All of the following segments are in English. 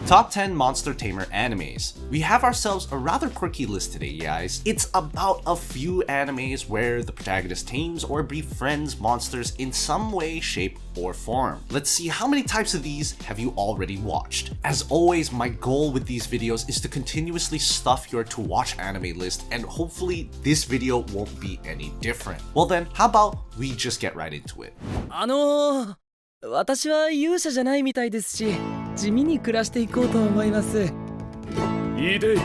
Top 10 Monster Tamer animes. We have ourselves a rather quirky list today, guys. It's about a few animes where the protagonist tames or befriends monsters in some way, shape, or form. Let's see how many types of these have you already watched. As always, my goal with these videos is to continuously stuff your to watch anime list, and hopefully this video won't be any different. Well then, how about we just get right into it. 私は勇者じゃないみたいですし、地味に暮らしていこうと思います。いいで、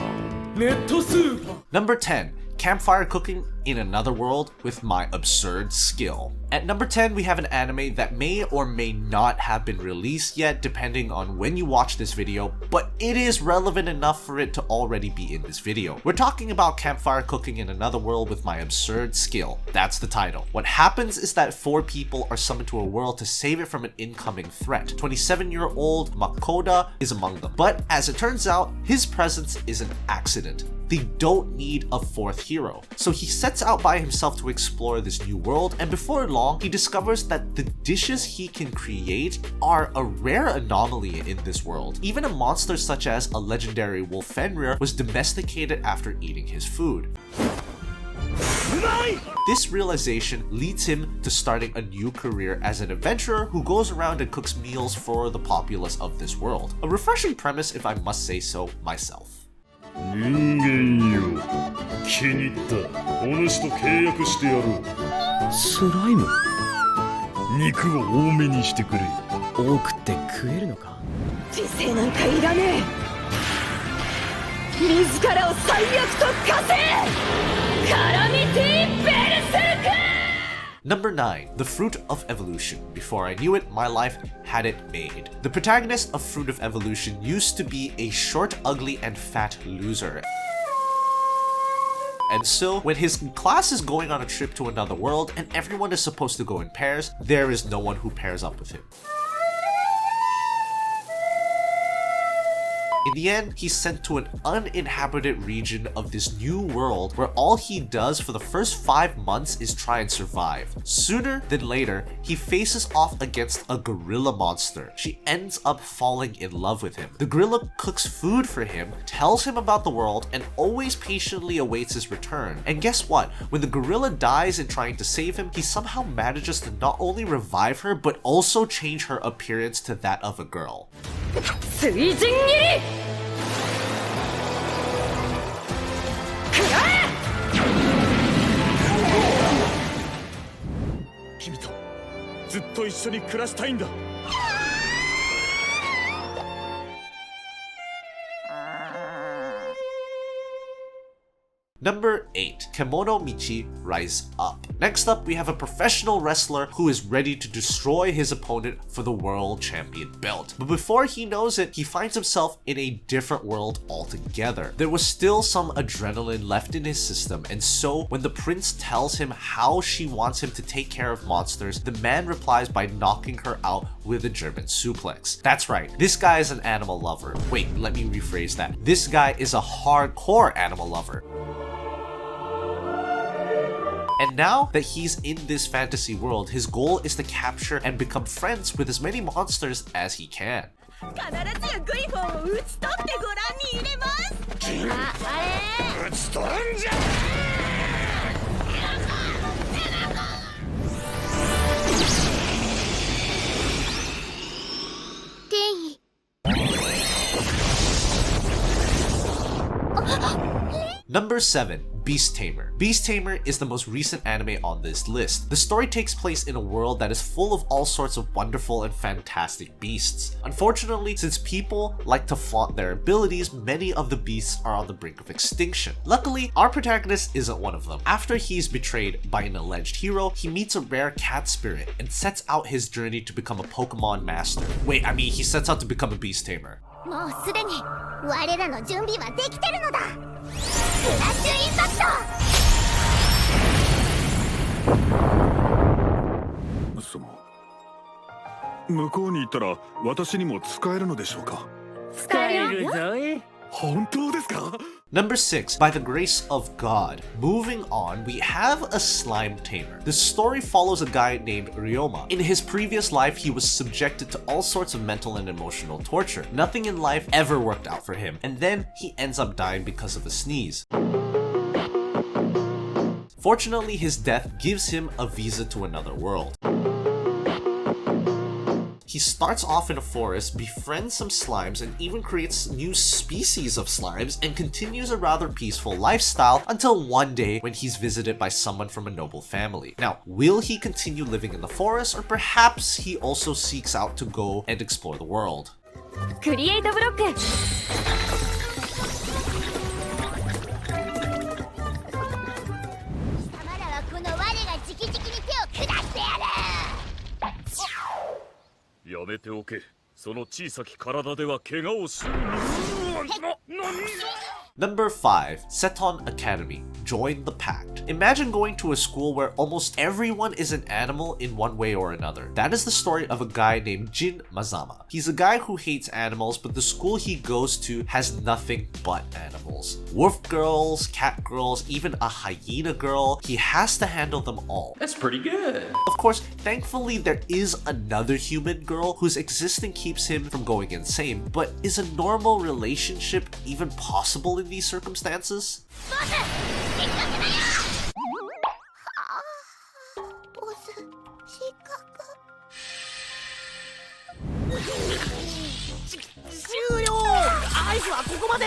ネットスーパー。Number 10. Campfire cooking in another world with my absurd skill. At number 10, we have an anime that may or may not have been released yet depending on when you watch this video, but it is relevant enough for it to already be in this video. We're talking about Campfire cooking in another world with my absurd skill. That's the title. What happens is that 4 people are summoned to a world to save it from an incoming threat. 27-year-old Makoda is among them, but as it turns out, his presence is an accident. They don't need a 4th hero. So he sets out by himself to explore this new world, and before long, he discovers that the dishes he can create are a rare anomaly in this world. Even a monster such as a legendary wolf Fenrir was domesticated after eating his food. This realization leads him to starting a new career as an adventurer who goes around and cooks meals for the populace of this world. A refreshing premise, if I must say so myself. 人間よ、気に入った。お主と契約してやろう。スライム？肉を多めにしてくれ。多くって食えるのか？知性なんかいらねえ。自らを最悪と化せ。カラミティ・ベルセルク！ Number 9. The Fruit of Evolution. Before I knew it, my life had it made. The protagonist of Fruit of Evolution used to be a short, ugly, and fat loser. And so, when his class is going on a trip to another world and everyone is supposed to go in pairs, there is no one who pairs up with him. In the end, he's sent to an uninhabited region of this new world where all he does for the first 5 months is try and survive. Sooner than later, he faces off against a gorilla monster. She ends up falling in love with him. The gorilla cooks food for him, tells him about the world, and always patiently awaits his return. And guess what? When the gorilla dies in trying to save him, he somehow manages to not only revive her, but also change her appearance to that of a girl. 水神斬り！くらえ！君とずっと一緒に暮らしたいんだ。Number 8. Kimono Michi Rise Up. Next up, we have a professional wrestler who is ready to destroy his opponent for the world champion belt. But before he knows it, he finds himself in a different world altogether. There was still some adrenaline left in his system, and so when the prince tells him how she wants him to take care of monsters, the man replies by knocking her out with a German suplex. That's right, this guy is an animal lover. Wait, let me rephrase that. This guy is a hardcore animal lover. And now that he's in this fantasy world, his goal is to capture and become friends with as many monsters as he can. Number 7. Beast Tamer. Beast Tamer is the most recent anime on this list. The story takes place in a world that is full of all sorts of wonderful and fantastic beasts. Unfortunately, since people like to flaunt their abilities, many of the beasts are on the brink of extinction. Luckily, our protagonist isn't one of them. After he's betrayed by an alleged hero, he meets a rare cat spirit and sets out his journey to become a Pokemon master. Wait, I mean, he sets out to become a Beast Tamer. もうすでに我らの準備はできてるのだ。スラッシュインパクト。その向こうに行ったら私にも使えるのでしょうか。使えるぞい。本当ですか？ Number 6, by the grace of God. Moving on, we have a slime tamer. The story follows a guy named Ryoma. In his previous life, he was subjected to all sorts of mental and emotional torture. Nothing in life ever worked out for him, and then he ends up dying because of a sneeze. Fortunately, his death gives him a visa to another world. He starts off in a forest, befriends some slimes, and even creates new species of slimes, and continues a rather peaceful lifestyle until one day when he's visited by someone from a noble family. Now, will he continue living in the forest, or perhaps he also seeks out to go and explore the world? クリエイトブロック 貴様らはこの我が直々に手を下してやる。やめておけ。その小さき体では怪我をする。Number 5, Seton Academy. Join the Pact. Imagine going to a school where almost everyone is an animal in one way or another. That is the story of a guy named Jin Mazama. He's a guy who hates animals, but the school he goes to has nothing but animals. Wolf girls, cat girls, even a hyena girl. He has to handle them all. That's pretty good. Of course, thankfully there is another human girl whose existence keeps him from going insane, but is a normal relationship even possible in these circumstances? ボス失格。終了。合図はここまで。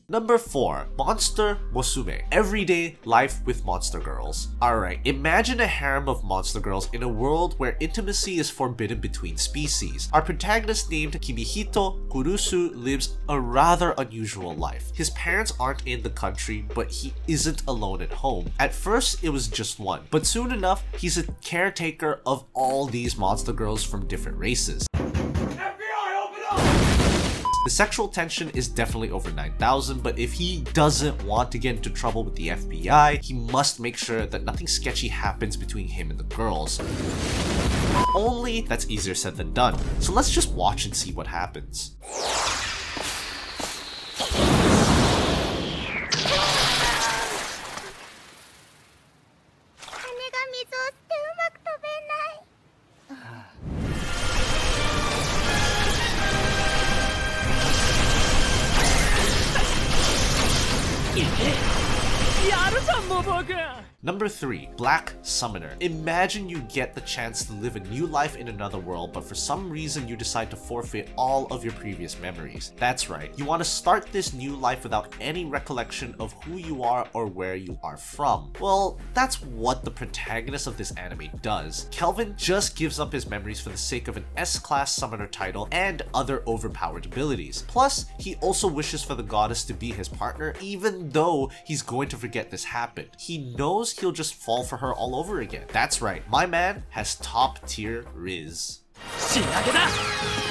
Number 4, Monster Musume. Everyday life with monster girls. Alright, imagine a harem of monster girls in a world where intimacy is forbidden between species. Our protagonist named Kimihito Kurusu lives a rather unusual life. His parents aren't in the country, but he isn't alone at home. At first, it was just one, but soon enough, he's a caretaker of all these monster girls from different races. The sexual tension is definitely over 9,000, but if he doesn't want to get into trouble with the FBI, he must make sure that nothing sketchy happens between him and the girls. Only that's easier said than done, so let's just watch and see what happens. 羽が水を吸ってうまく飛べない。 Number 3, Black Summoner. Imagine you get the chance to live a new life in another world, but for some reason you decide to forfeit all of your previous memories. That's right, you want to start this new life without any recollection of who you are or where you are from. Well, that's what the protagonist of this anime does. Kelvin just gives up his memories for the sake of an S-class summoner title and other overpowered abilities. Plus, he also wishes for the goddess to be his partner, even though he's going to forget this happened. He knows he'll just fall for her all over again. That's right, my man has top tier Riz. 仕上げだ。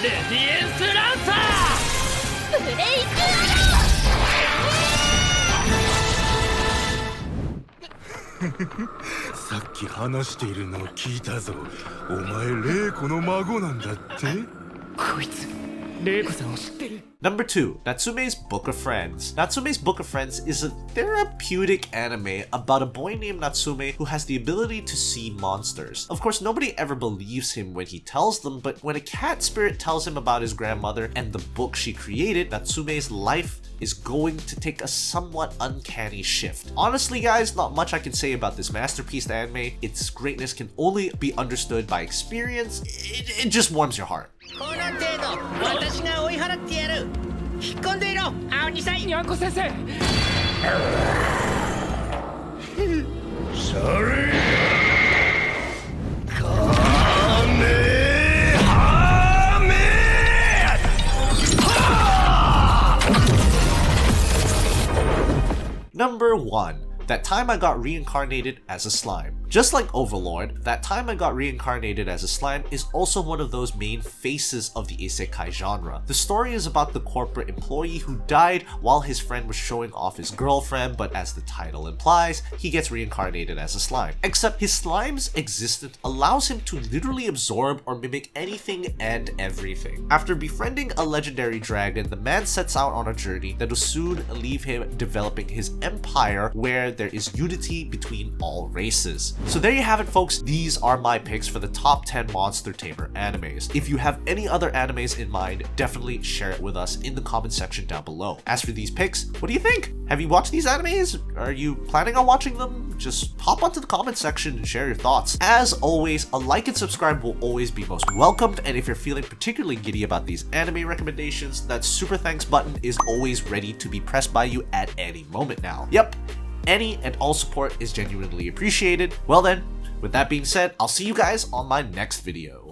レディエンスランサー。ブレイクさっき話しているのを聞いたぞ。お前玲子の孫なんだって？こいつ、玲子さんを知ってる。 Number 2, Natsume's Book of Friends. Natsume's Book of Friends is a therapeutic anime about a boy named Natsume who has the ability to see monsters. Of course, nobody ever believes him when he tells them, but when a cat spirit tells him about his grandmother and the book she created, Natsume's life is going to take a somewhat uncanny shift. Honestly guys, not much I can say about this masterpiece anime. Its greatness can only be understood by experience. It just warms your heart. この程度、私が追い払ってやる。引っ込んでいろ、青二歳。にゃんこ先生。シャレカメハメNumber 1, that time I got reincarnated as a slime. Just like Overlord, that time I got reincarnated as a slime is also one of those main faces of the isekai genre. The story is about the corporate employee who died while his friend was showing off his girlfriend, but as the title implies, he gets reincarnated as a slime. Except his slime's existence allows him to literally absorb or mimic anything and everything. After befriending a legendary dragon, the man sets out on a journey that will soon leave him developing his empire where there is unity between all races. So there you have it, folks. These are my picks for the top 10 Monster Tamer animes. If you have any other animes in mind, definitely share it with us in the comment section down below. As for these picks, what do you think? Have you watched these animes? Are you planning on watching them? Just hop onto the comment section and share your thoughts. As always, a like and subscribe will always be most welcomed, and if you're feeling particularly giddy about these anime recommendations, that super thanks button is always ready to be pressed by you at any moment now. Yep, any and all support is genuinely appreciated. Well then, with that being said, I'll see you guys on my next video.